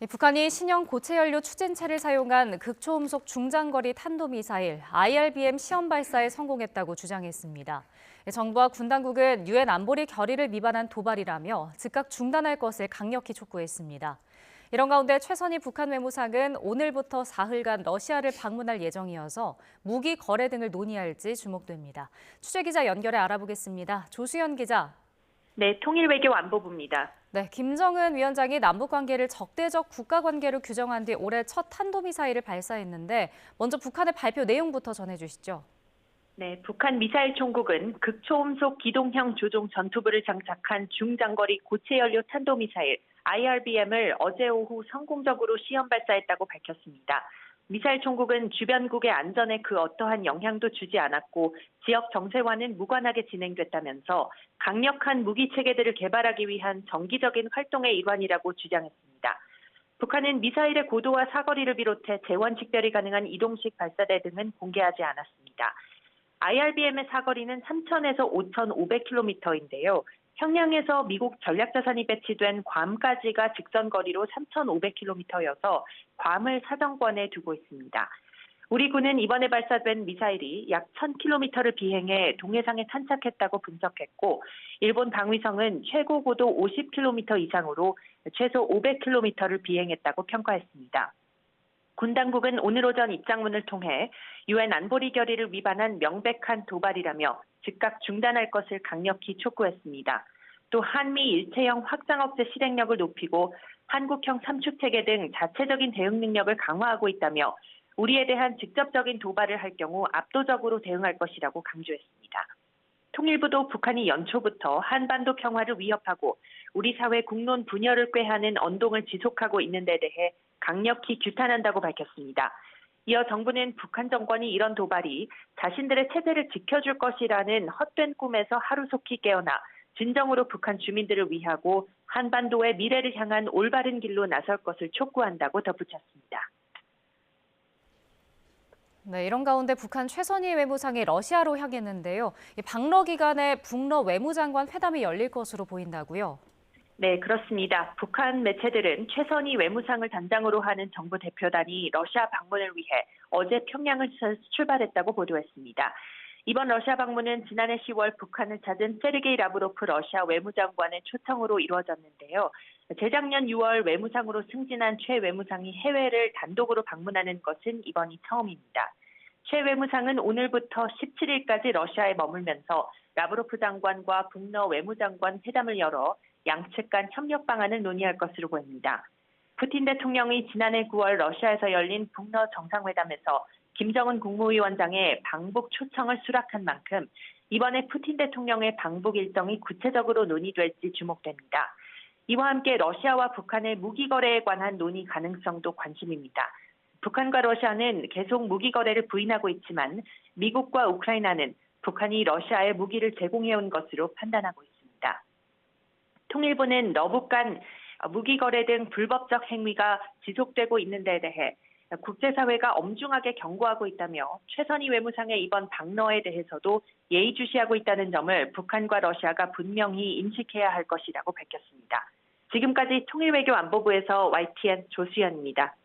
북한이 신형 고체 연료 추진체를 사용한 극초음속 중장거리 탄도미사일 IRBM 시험 발사에 성공했다고 주장했습니다. 정부와 군 당국은 유엔 안보리 결의를 위반한 도발이라며 즉각 중단할 것을 강력히 촉구했습니다. 이런 가운데 최선희 북한 외무상은 오늘부터 사흘간 러시아를 방문할 예정이어서 무기 거래 등을 논의할지 주목됩니다. 취재기자 연결해 알아보겠습니다. 조수연 기자. 네, 통일외교안보부입니다. 네, 김정은 위원장이 남북 관계를 적대적 국가 관계로 규정한 뒤 올해 첫 탄도미사일을 발사했는데 먼저 북한의 발표 내용부터 전해주시죠. 네, 북한 미사일 총국은 극초음속 기동형 조종 전투부를 장착한 중장거리 고체 연료 탄도미사일 IRBM을 어제 오후 성공적으로 시험 발사했다고 밝혔습니다. 미사일 총국은 주변국의 안전에 그 어떠한 영향도 주지 않았고 지역 정세와는 무관하게 진행됐다면서 강력한 무기 체계들을 개발하기 위한 정기적인 활동의 일환이라고 주장했습니다. 북한은 미사일의 고도와 사거리를 비롯해 재원 식별이 가능한 이동식 발사대 등은 공개하지 않았습니다. IRBM의 사거리는 3,000에서 5,500km인데요. 평양에서 미국 전략자산이 배치된 괌까지가 직선 거리로 3,500km여서 괌을 사정권에 두고 있습니다. 우리 군은 이번에 발사된 미사일이 약 1,000km를 비행해 동해상에 탄착했다고 분석했고, 일본 방위성은 최고 고도 50km 이상으로 최소 500km를 비행했다고 평가했습니다. 군 당국은 오늘 오전 입장문을 통해 유엔 안보리 결의를 위반한 명백한 도발이라며 즉각 중단할 것을 강력히 촉구했습니다. 또 한미 일체형 확장 억제 실행력을 높이고 한국형 삼축체계 등 자체적인 대응 능력을 강화하고 있다며 우리에 대한 직접적인 도발을 할 경우 압도적으로 대응할 것이라고 강조했습니다. 통일부도 북한이 연초부터 한반도 평화를 위협하고 우리 사회 국론 분열을 꾀하는 언동을 지속하고 있는 데 대해 강력히 규탄한다고 밝혔습니다. 이어 정부는 북한 정권이 이런 도발이 자신들의 체제를 지켜줄 것이라는 헛된 꿈에서 하루속히 깨어나 진정으로 북한 주민들을 위하고 한반도의 미래를 향한 올바른 길로 나설 것을 촉구한다고 덧붙였습니다. 네, 이런 가운데 북한 최선희 외무상이 러시아로 향했는데요. 방러 기간에 북러 외무장관 회담이 열릴 것으로 보인다고요? 네, 그렇습니다. 북한 매체들은 최선희 외무상을 단장으로 하는 정부 대표단이 러시아 방문을 위해 어제 평양을 출발했다고 보도했습니다. 이번 러시아 방문은 지난해 10월 북한을 찾은 세르게이 라브로프 러시아 외무장관의 초청으로 이루어졌는데요. 재작년 6월 외무상으로 승진한 최 외무상이 해외를 단독으로 방문하는 것은 이번이 처음입니다. 최 외무상은 오늘부터 17일까지 러시아에 머물면서 라브로프 장관과 북러 외무장관 회담을 열어 양측 간 협력 방안을 논의할 것으로 보입니다. 푸틴 대통령이 지난해 9월 러시아에서 열린 북러 정상회담에서 김정은 국무위원장의 방북 초청을 수락한 만큼 이번에 푸틴 대통령의 방북 일정이 구체적으로 논의될지 주목됩니다. 이와 함께 러시아와 북한의 무기 거래에 관한 논의 가능성도 관심입니다. 북한과 러시아는 계속 무기 거래를 부인하고 있지만 미국과 우크라이나는 북한이 러시아에 무기를 제공해온 것으로 판단하고 있습니다. 통일부는 러북 간 무기 거래 등 불법적 행위가 지속되고 있는 데 대해 국제사회가 엄중하게 경고하고 있다며 최선희 외무상의 이번 방러에 대해서도 예의주시하고 있다는 점을 북한과 러시아가 분명히 인식해야 할 것이라고 밝혔습니다. 지금까지 통일외교안보부에서 YTN 조수연입니다.